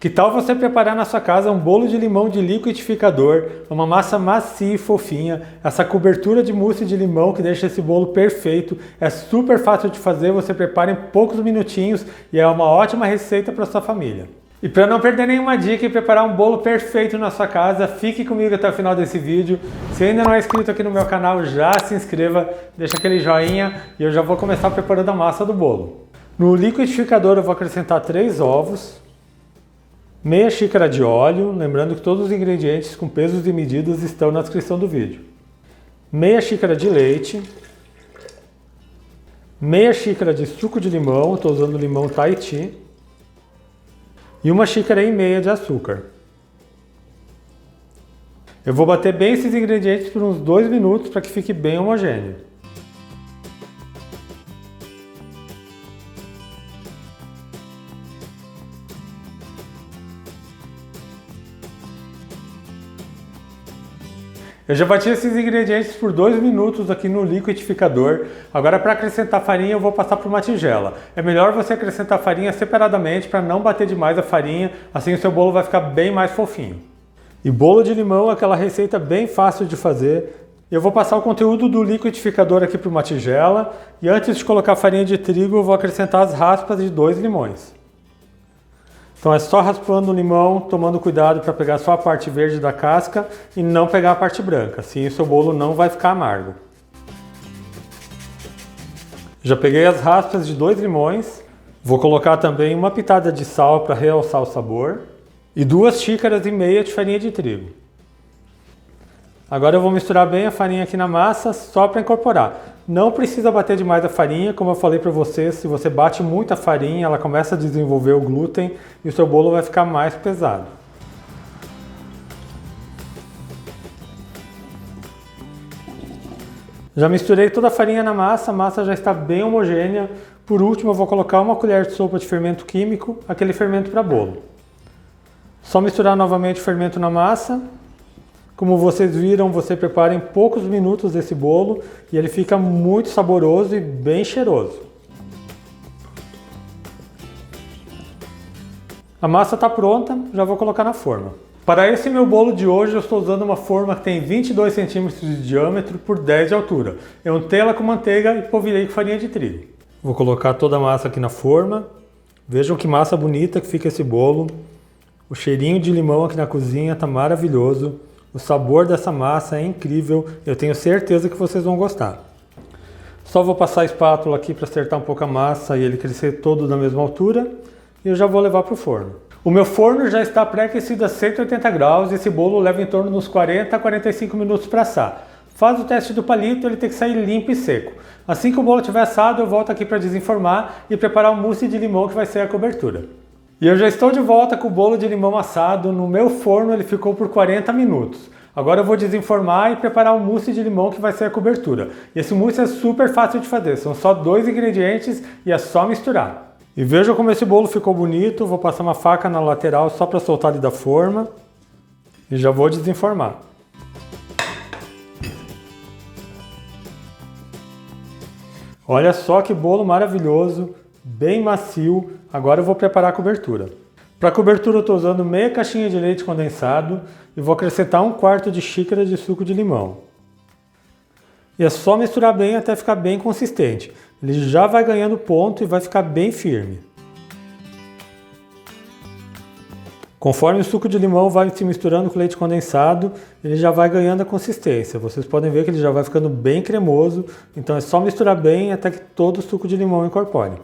Que tal você preparar na sua casa um bolo de limão de liquidificador, uma massa macia e fofinha, essa cobertura de mousse de limão que deixa esse bolo perfeito, é super fácil de fazer, você prepara em poucos minutinhos e é uma ótima receita para sua família. E para não perder nenhuma dica e preparar um bolo perfeito na sua casa, fique comigo até o final desse vídeo. Se ainda não é inscrito aqui no meu canal, já se inscreva, deixa aquele joinha e eu já vou começar preparando a massa do bolo. No liquidificador eu vou acrescentar 3 ovos, meia xícara de óleo, lembrando que todos os ingredientes com pesos e medidas estão na descrição do vídeo. Meia xícara de leite, meia xícara de suco de limão, estou usando limão Tahiti, e 1,5 xícaras de açúcar. Eu vou bater bem esses ingredientes por uns 2 minutos para que fique bem homogêneo. Eu já bati esses ingredientes por 2 minutos aqui no liquidificador. Agora, para acrescentar farinha, eu vou passar por uma tigela. É melhor você acrescentar farinha separadamente para não bater demais a farinha, assim o seu bolo vai ficar bem mais fofinho. E bolo de limão é aquela receita bem fácil de fazer. Eu vou passar o conteúdo do liquidificador aqui para uma tigela e antes de colocar a farinha de trigo, eu vou acrescentar as raspas de 2 limões. Então é só raspando o limão, tomando cuidado para pegar só a parte verde da casca e não pegar a parte branca, assim o seu bolo não vai ficar amargo. Já peguei as raspas de 2 limões, vou colocar também uma pitada de sal para realçar o sabor e 2,5 xícaras de farinha de trigo. Agora eu vou misturar bem a farinha aqui na massa só para incorporar. Não precisa bater demais a farinha, como eu falei para você, se você bate muita farinha, ela começa a desenvolver o glúten e o seu bolo vai ficar mais pesado. Já misturei toda a farinha na massa, a massa já está bem homogênea. Por último, eu vou colocar 1 colher de sopa de fermento químico, aquele fermento para bolo. Só misturar novamente o fermento na massa. Como vocês viram, você prepara em poucos minutos esse bolo e ele fica muito saboroso e bem cheiroso. A massa está pronta, já vou colocar na forma. Para esse meu bolo de hoje eu estou usando uma forma que tem 22 centímetros de diâmetro por 10 de altura. Eu untei ela com manteiga e polvilhei com farinha de trigo. Vou colocar toda a massa aqui na forma. Vejam que massa bonita que fica esse bolo. O cheirinho de limão aqui na cozinha está maravilhoso. O sabor dessa massa é incrível, eu tenho certeza que vocês vão gostar. Só vou passar a espátula aqui para acertar um pouco a massa e ele crescer todo da mesma altura e eu já vou levar para o forno. O meu forno já está pré-aquecido a 180 graus e esse bolo leva em torno de uns 40 a 45 minutos para assar. Faz o teste do palito, ele tem que sair limpo e seco. Assim que o bolo estiver assado, eu volto aqui para desenformar e preparar o mousse de limão que vai ser a cobertura. E eu já estou de volta com o bolo de limão assado. No meu forno ele ficou por 40 minutos. Agora eu vou desenformar e preparar o mousse de limão que vai ser a cobertura. E esse mousse é super fácil de fazer, são só 2 ingredientes e é só misturar. E vejam como esse bolo ficou bonito, vou passar uma faca na lateral só para soltar ele da forma. E já vou desenformar. Olha só que bolo maravilhoso, bem macio. Agora eu vou preparar a cobertura. Para a cobertura eu estou usando meia caixinha de leite condensado e vou acrescentar 1/4 xícara de suco de limão. E é só misturar bem até ficar bem consistente. Ele já vai ganhando ponto e vai ficar bem firme. Conforme o suco de limão vai se misturando com o leite condensado, ele já vai ganhando a consistência. Vocês podem ver que ele já vai ficando bem cremoso, então é só misturar bem até que todo o suco de limão incorpore.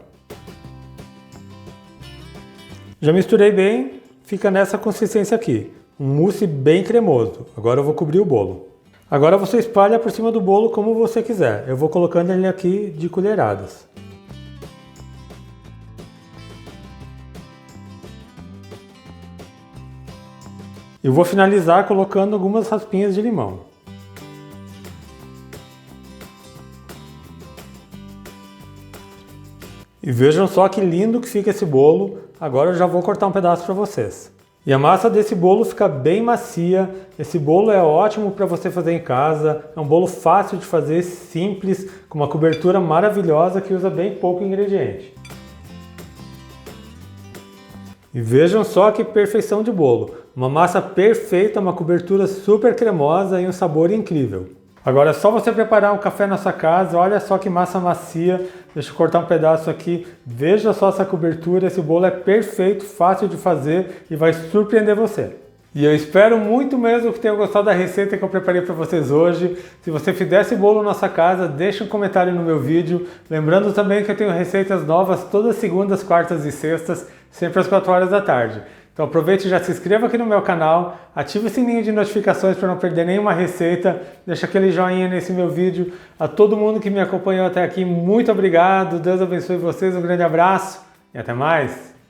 Já misturei bem, fica nessa consistência aqui, um mousse bem cremoso. Agora eu vou cobrir o bolo. Agora você espalha por cima do bolo como você quiser. Eu vou colocando ele aqui de colheradas. Eu vou finalizar colocando algumas raspinhas de limão. E vejam só que lindo que fica esse bolo. Agora eu já vou cortar um pedaço para vocês. E a massa desse bolo fica bem macia. Esse bolo é ótimo para você fazer em casa. É um bolo fácil de fazer, simples, com uma cobertura maravilhosa que usa bem pouco ingrediente. E vejam só que perfeição de bolo. Uma massa perfeita, uma cobertura super cremosa e um sabor incrível. Agora é só você preparar um café na sua casa, olha só que massa macia. Deixa eu cortar um pedaço aqui. Veja só essa cobertura, esse bolo é perfeito, fácil de fazer e vai surpreender você. E eu espero muito mesmo que tenham gostado da receita que eu preparei para vocês hoje. Se você fizer esse bolo na sua casa, deixa um comentário no meu vídeo. Lembrando também que eu tenho receitas novas todas segundas, quartas e sextas, sempre às 4 horas da tarde. Então aproveite e já se inscreva aqui no meu canal, ative o sininho de notificações para não perder nenhuma receita, deixa aquele joinha nesse meu vídeo. A todo mundo que me acompanhou até aqui, muito obrigado, Deus abençoe vocês, um grande abraço e até mais!